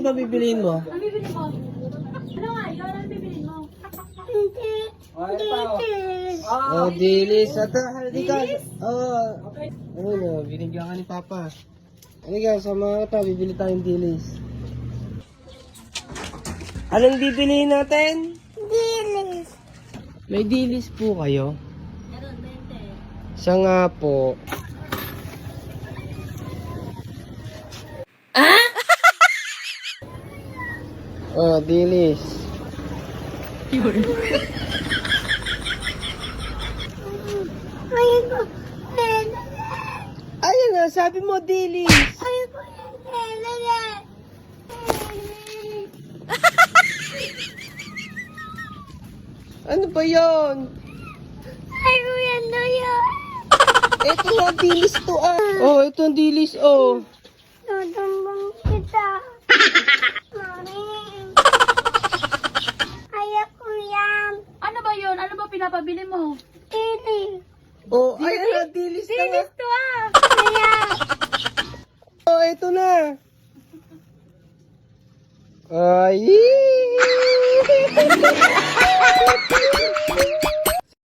ba bibiliin mo? Ano bibili mo? Ano nga yun? Ano bibili mo? Oh, dilis. Ito, halika. Oh. Ayun o, binigyan ka ni Papa. Halika, sama ka, bibili tayong dilis. Anong bibiliin natin? Dilis. May dilis po kayo? Meron, 20. Siya nga po. Oh, dilis. Ayaw ko. Ayun nga, sabi mo dilis. Ayaw ko. Ano ba yon? Ayaw ko yan na yan. Ito nga, dilis to ah. Oh, ito ang dilis oh. Tutumbang kita. Mami. Ayaw ko yan. Ano ba yun? Ano ba pinapabili mo? Dilis. Oh, ayun na, dilis na nga. Ito ah! Ayaw. Oh, ito na. Ay!